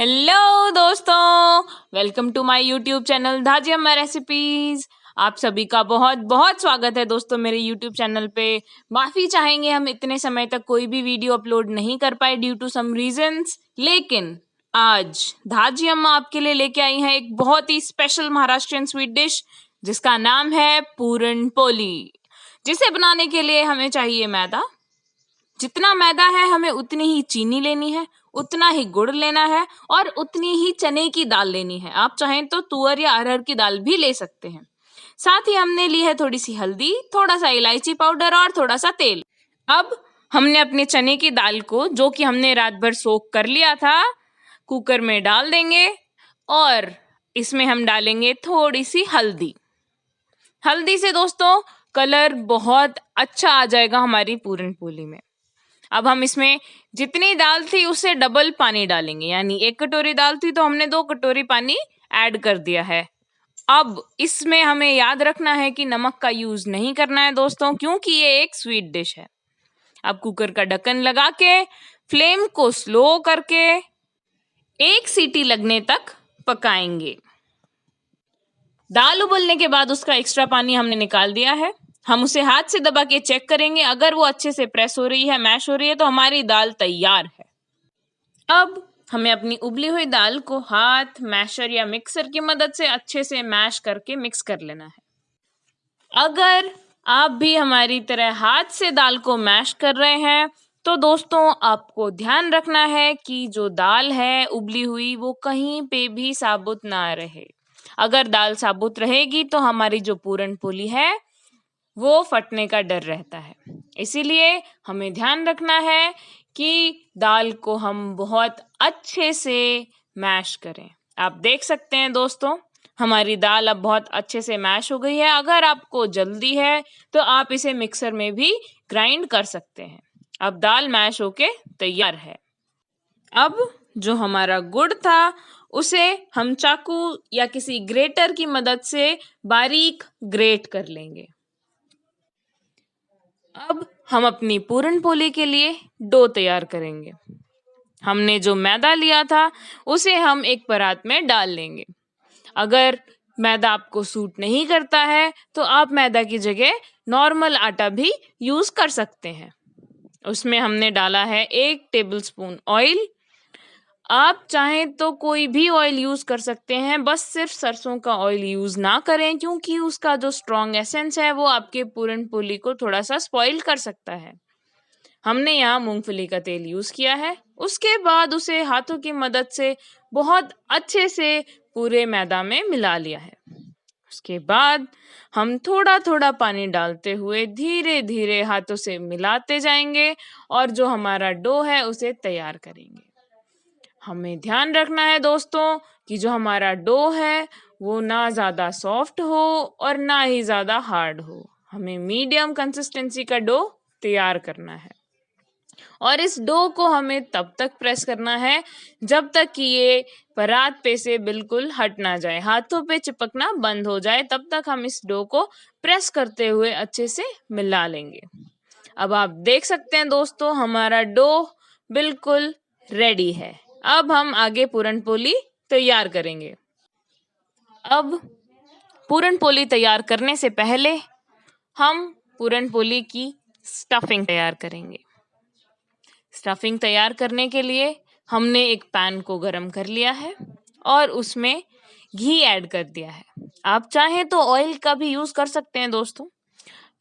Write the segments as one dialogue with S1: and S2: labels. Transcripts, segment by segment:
S1: Hello दोस्तों, welcome to my YouTube channel Dhaji Amma recipes. आप सभी का बहुत बहुत स्वागत है दोस्तों मेरे यूट्यूब चैनल पे। माफी चाहेंगे, हम इतने समय तक कोई भी वीडियो अपलोड नहीं कर पाए ड्यू टू सम रीजंस, लेकिन आज धाजी अम्मा आपके लिए लेके आई हैं एक बहुत ही स्पेशल महाराष्ट्रियन स्वीट डिश जिसका नाम है पूरन पोली। जिसे बनाने के लिए हमें चाहिए मैदा। जितना मैदा है हमें उतनी ही चीनी लेनी है, उतना ही गुड़ लेना है और उतनी ही चने की दाल लेनी है। आप चाहें तो तुअर या अरहर की दाल भी ले सकते हैं। साथ ही हमने ली है थोड़ी सी हल्दी, थोड़ा सा इलायची पाउडर और थोड़ा सा तेल। अब हमने अपने चने की दाल को, जो कि हमने रात भर सोक कर लिया था, कुकर में डाल देंगे और इसमें हम डालेंगे थोड़ी सी हल्दी। हल्दी से दोस्तों कलर बहुत अच्छा आ जाएगा हमारी पूरन पोली में। अब हम इसमें जितनी दाल थी उससे डबल पानी डालेंगे, यानी 1 कटोरी दाल थी तो हमने 2 कटोरी पानी ऐड कर दिया है। अब इसमें हमें याद रखना है कि नमक का यूज नहीं करना है दोस्तों, क्योंकि ये एक स्वीट डिश है। अब कुकर का ढक्कन लगा के फ्लेम को स्लो करके 1 सीटी लगने तक पकाएंगे। दाल उबलने के बाद उसका एक्स्ट्रा पानी हमने निकाल दिया है। हम उसे हाथ से दबा के चेक करेंगे, अगर वो अच्छे से प्रेस हो रही है, मैश हो रही है, तो हमारी दाल तैयार है। अब हमें अपनी उबली हुई दाल को हाथ, मैशर या मिक्सर की मदद से अच्छे से मैश करके मिक्स कर लेना है। अगर आप भी हमारी तरह हाथ से दाल को मैश कर रहे हैं तो दोस्तों आपको ध्यान रखना है कि जो दाल है उबली हुई वो कहीं पे भी साबुत ना रहे। अगर दाल साबुत रहेगी तो हमारी जो पूरन पोली है वो फटने का डर रहता है। इसीलिए हमें ध्यान रखना है कि दाल को हम बहुत अच्छे से मैश करें। आप देख सकते हैं दोस्तों, हमारी दाल अब बहुत अच्छे से मैश हो गई है। अगर आपको जल्दी है तो आप इसे मिक्सर में भी ग्राइंड कर सकते हैं। अब दाल मैश होके तैयार है। अब जो हमारा गुड़ था उसे हम चाकू या किसी ग्रेटर की मदद से बारीक ग्रेट कर लेंगे। अब हम अपनी पूरन पोली के लिए डो तैयार करेंगे। हमने जो मैदा लिया था उसे हम एक परात में डाल लेंगे। अगर मैदा आपको सूट नहीं करता है तो आप मैदा की जगह नॉर्मल आटा भी यूज कर सकते हैं। उसमें हमने डाला है 1 टेबलस्पून ऑयल। आप चाहें तो कोई भी ऑयल यूज कर सकते हैं, बस सिर्फ सरसों का ऑयल यूज ना करें, क्योंकि उसका जो स्ट्रॉन्ग एसेंस है वो आपके पूरन पोली को थोड़ा सा स्पॉइल कर सकता है। हमने यहाँ मूंगफली का तेल यूज किया है। उसके बाद उसे हाथों की मदद से बहुत अच्छे से पूरे मैदा में मिला लिया है। उसके बाद हम थोड़ा थोड़ा पानी डालते हुए धीरे धीरे हाथों से मिलाते जाएंगे और जो हमारा डो है उसे तैयार करेंगे। हमें ध्यान रखना है दोस्तों कि जो हमारा डो है वो ना ज़्यादा सॉफ्ट हो और ना ही ज़्यादा हार्ड हो। हमें मीडियम कंसिस्टेंसी का डो तैयार करना है और इस डो को हमें तब तक प्रेस करना है जब तक कि ये परात पे से बिल्कुल हट ना जाए, हाथों पे चिपकना बंद हो जाए। तब तक हम इस डो को प्रेस करते हुए अच्छे से मिला लेंगे। अब आप देख सकते हैं दोस्तों, हमारा डो बिल्कुल रेडी है। अब हम आगे पूरन पोली तैयार करेंगे। अब पूरन पोली तैयार करने से पहले हम पूरन पोली की स्टफिंग तैयार करेंगे। स्टफिंग तैयार करने के लिए हमने एक पैन को गरम कर लिया है और उसमें घी ऐड कर दिया है। आप चाहें तो ऑयल का भी यूज कर सकते हैं दोस्तों,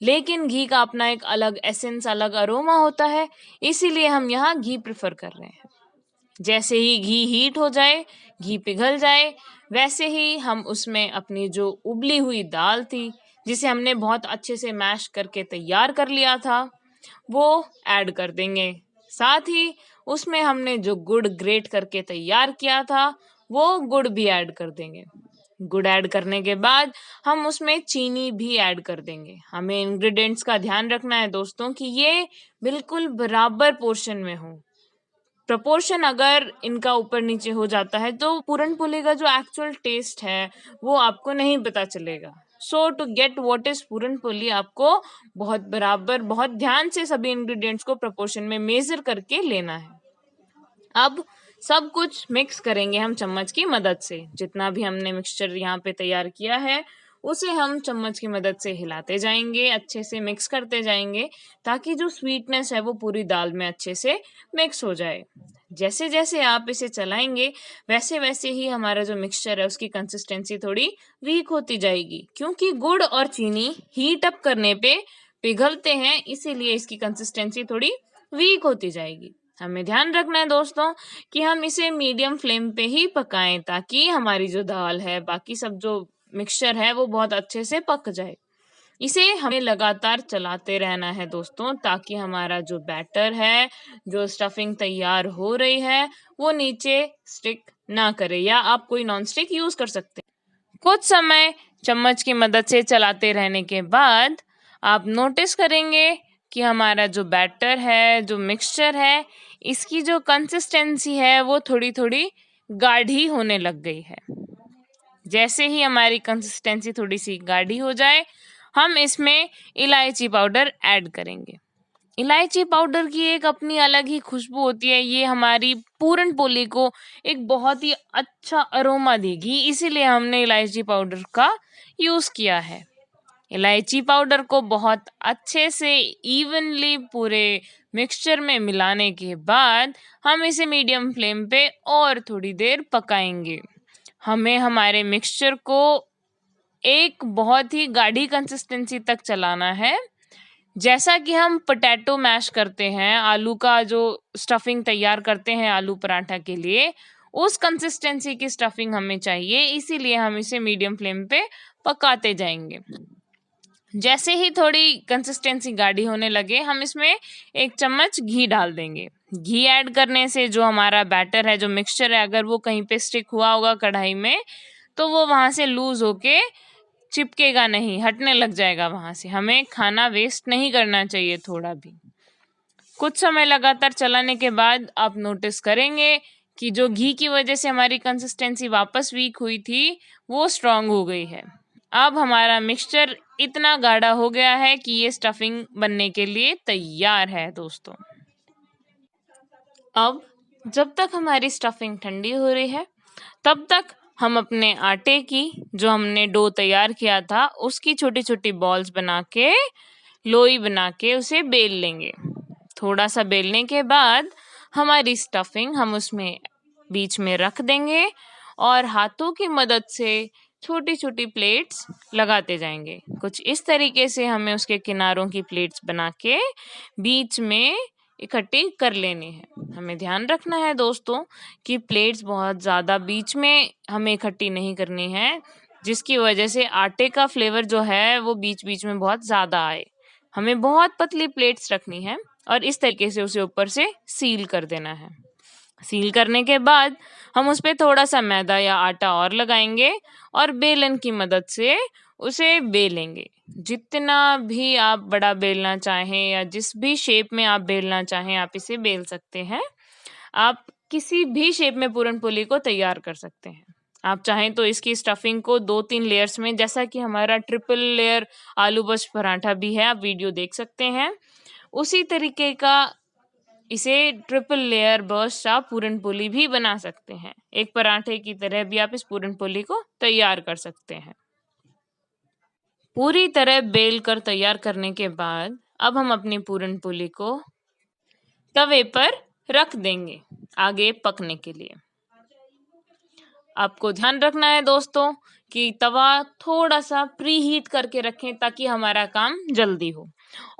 S1: लेकिन घी का अपना एक अलग एसेंस, अलग अरोमा होता है, इसीलिए हम यहाँ घी प्रेफर कर रहे हैं। जैसे ही घी हीट हो जाए, घी पिघल जाए, वैसे ही हम उसमें अपनी जो उबली हुई दाल थी जिसे हमने बहुत अच्छे से मैश करके तैयार कर लिया था वो ऐड कर देंगे। साथ ही उसमें हमने जो गुड़ ग्रेट करके तैयार किया था वो गुड़ भी ऐड कर देंगे। गुड़ ऐड करने के बाद हम उसमें चीनी भी ऐड कर देंगे। हमें इंग्रेडिएंट्स का ध्यान रखना है दोस्तों कि ये बिल्कुल बराबर पोर्शन में हो। प्रपोर्शन अगर इनका ऊपर नीचे हो जाता है तो पूरन पोली का जो एक्चुअल टेस्ट है वो आपको नहीं पता चलेगा। सो to get what is puran poli, आपको बहुत बराबर, बहुत ध्यान से सभी इंग्रेडिएंट्स को प्रपोर्शन में मेजर करके लेना है। अब सब कुछ मिक्स करेंगे हम चम्मच की मदद से। जितना भी हमने मिक्सचर यहाँ पे तैयार किया है उसे हम चम्मच की मदद से हिलाते जाएंगे, अच्छे से मिक्स करते जाएंगे ताकि जो स्वीटनेस है वो पूरी दाल में अच्छे से मिक्स हो जाए। जैसे जैसे आप इसे चलाएंगे वैसे वैसे ही हमारा जो मिक्सचर है उसकी कंसिस्टेंसी थोड़ी वीक होती जाएगी, क्योंकि गुड़ और चीनी हीट अप करने पे पिघलते हैं, इसीलिए इसकी कंसिस्टेंसी थोड़ी वीक होती जाएगी। हमें ध्यान रखना है दोस्तों कि हम इसे मीडियम फ्लेम पे ही पकाएं ताकि हमारी जो दाल है, बाकी सब जो मिक्सचर है वो बहुत अच्छे से पक जाए। इसे हमें लगातार चलाते रहना है दोस्तों, ताकि हमारा जो बैटर है, जो स्टफिंग तैयार हो रही है, वो नीचे स्टिक ना करे, या आप कोई नॉन स्टिक यूज कर सकते हैं। कुछ समय चम्मच की मदद से चलाते रहने के बाद आप नोटिस करेंगे कि हमारा जो बैटर है, जो मिक्सचर है, इसकी जो कंसिस्टेंसी है वो थोड़ी थोड़ी गाढ़ी होने लग गई है। जैसे ही हमारी कंसिस्टेंसी थोड़ी सी गाढ़ी हो जाए हम इसमें इलायची पाउडर ऐड करेंगे। इलायची पाउडर की एक अपनी अलग ही खुशबू होती है, ये हमारी पूरन पोली को एक बहुत ही अच्छा अरोमा देगी, इसीलिए हमने इलायची पाउडर का यूज किया है। इलायची पाउडर को बहुत अच्छे से इवनली पूरे मिक्सचर में मिलाने के बाद हम इसे मीडियम फ्लेम पे और थोड़ी देर पकाएंगे। हमें हमारे मिक्सचर को एक बहुत ही गाढ़ी कंसिस्टेंसी तक चलाना है। जैसा कि हम पोटैटो मैश करते हैं, आलू का जो स्टफिंग तैयार करते हैं आलू पराठा के लिए, उस कंसिस्टेंसी की स्टफिंग हमें चाहिए, इसीलिए हम इसे मीडियम फ्लेम पे पकाते जाएंगे। जैसे ही थोड़ी कंसिस्टेंसी गाढ़ी होने लगे हम इसमें 1 चम्मच घी डाल देंगे। घी ऐड करने से जो हमारा बैटर है, जो मिक्सचर है, अगर वो कहीं पे स्टिक हुआ होगा कढ़ाई में तो वो वहां से लूज होके चिपकेगा नहीं, हटने लग जाएगा वहां से। हमें खाना वेस्ट नहीं करना चाहिए थोड़ा भी। कुछ समय लगातार चलाने के बाद आप नोटिस करेंगे कि जो घी की वजह से हमारी कंसिस्टेंसी वापस वीक हुई थी वो स्ट्रांग हो गई है। अब हमारा मिक्सचर इतना गाढ़ा हो गया है कि ये स्टफिंग बनने के लिए तैयार है दोस्तों। अब जब तक हमारी स्टफिंग ठंडी हो रही है तब तक हम अपने आटे की, जो हमने डो तैयार किया था, उसकी छोटी छोटी बॉल्स बना के, लोई बना के उसे बेल लेंगे। थोड़ा सा बेलने के बाद हमारी स्टफिंग हम उसमें बीच में रख देंगे और हाथों की मदद से छोटी छोटी प्लेट्स लगाते जाएंगे। कुछ इस तरीके से हमें उसके किनारों की प्लेट्स बना के बीच में इकट्ठी कर लेनी है। हमें ध्यान रखना है दोस्तों कि प्लेट्स बहुत ज़्यादा बीच में हमें इकट्ठी नहीं करनी है, जिसकी वजह से आटे का फ्लेवर जो है वो बीच बीच में बहुत ज़्यादा आए। हमें बहुत पतली प्लेट्स रखनी है और इस तरीके से उसे ऊपर से सील कर देना है। सील करने के बाद हम उस पर थोड़ा सा मैदा या आटा और लगाएंगे और बेलन की मदद से उसे बेलेंगे। जितना भी आप बड़ा बेलना चाहें या जिस भी शेप में आप बेलना चाहें आप इसे बेल सकते हैं। आप किसी भी शेप में पूरन पोली को तैयार कर सकते हैं। आप चाहें तो इसकी स्टफिंग को 2-3 लेयर्स में, जैसा कि हमारा ट्रिपल लेयर आलू बस पराठा भी है, आप वीडियो देख सकते हैं, उसी तरीके का इसे ट्रिपल लेयर बर्स्ट आप पूरन पोली भी बना सकते हैं। एक पराठे की तरह भी आप इस पूरन पोली को तैयार कर सकते हैं। पूरी तरह बेल कर तैयार करने के बाद अब हम अपनी पूरन पोली को तवे पर रख देंगे आगे पकने के लिए। आपको ध्यान रखना है दोस्तों कि तवा थोड़ा सा प्री हीट करके रखें ताकि हमारा काम जल्दी हो।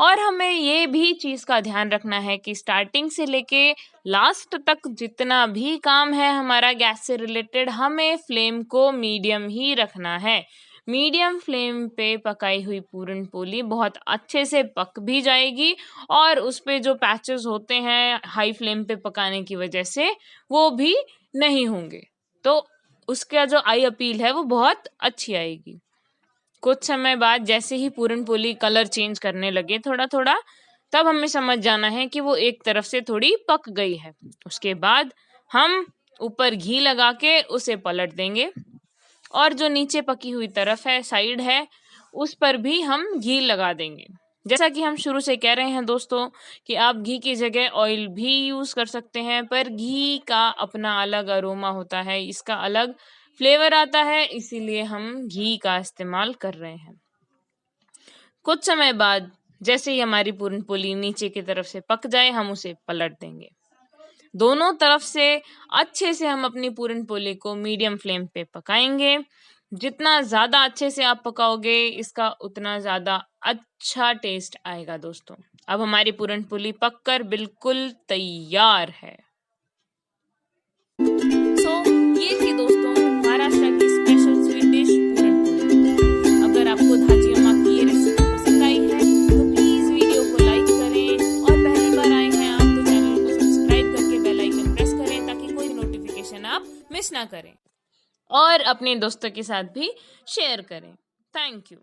S1: और हमें ये भी चीज़ का ध्यान रखना है कि स्टार्टिंग से लेके लास्ट तक जितना भी काम है हमारा गैस से रिलेटेड, हमें फ्लेम को मीडियम ही रखना है। मीडियम फ्लेम पे पकाई हुई पूरन पोली बहुत अच्छे से पक भी जाएगी और उस पे जो पैचेस होते हैं हाई फ्लेम पे पकाने की वजह से वो भी नहीं होंगे। तो उसका जो आई अपील है वो बहुत अच्छी आएगी। कुछ समय बाद जैसे ही पूरन पोली कलर चेंज करने लगे थोड़ा थोड़ा, तब हमें समझ जाना है कि वो एक तरफ से थोड़ी पक गई है। उसके बाद हम ऊपर घी लगा के उसे पलट देंगे और जो नीचे पकी हुई तरफ है, साइड है, उस पर भी हम घी लगा देंगे। जैसा कि हम शुरू से कह रहे हैं दोस्तों कि आप घी की जगह ऑयल भी यूज़ कर सकते हैं, पर घी का अपना अलग अरोमा होता है, इसका अलग फ्लेवर आता है, इसीलिए हम घी का इस्तेमाल कर रहे हैं। कुछ समय बाद जैसे ही हमारी पूरन पोली नीचे की तरफ से पक जाए, हम उसे पलट देंगे। दोनों तरफ से अच्छे से हम अपनी पूरन पोली को मीडियम फ्लेम पे पकाएंगे। जितना ज़्यादा अच्छे से आप पकाओगे, इसका उतना ज़्यादा अच्छा टेस्ट आएगा दोस्तों। अब हमारी पूरन पोली पककर बिल्कुल तैयार है। ये थी दोस्तों महाराष्ट्र की special sweet dish puran poli. अगर आपको धाजी अम्मा की ये रेसिपी पसंद आई है तो प्लीज वीडियो को लाइक करें, और पहली बार आए हैं आप तो चैनल को सब्सक्राइब करके बेल आइकन प्रेस करें ताकि कोई नोटिफिकेशन आप मिस ना करें, और अपने दोस्तों के साथ भी शेयर करें। Thank you.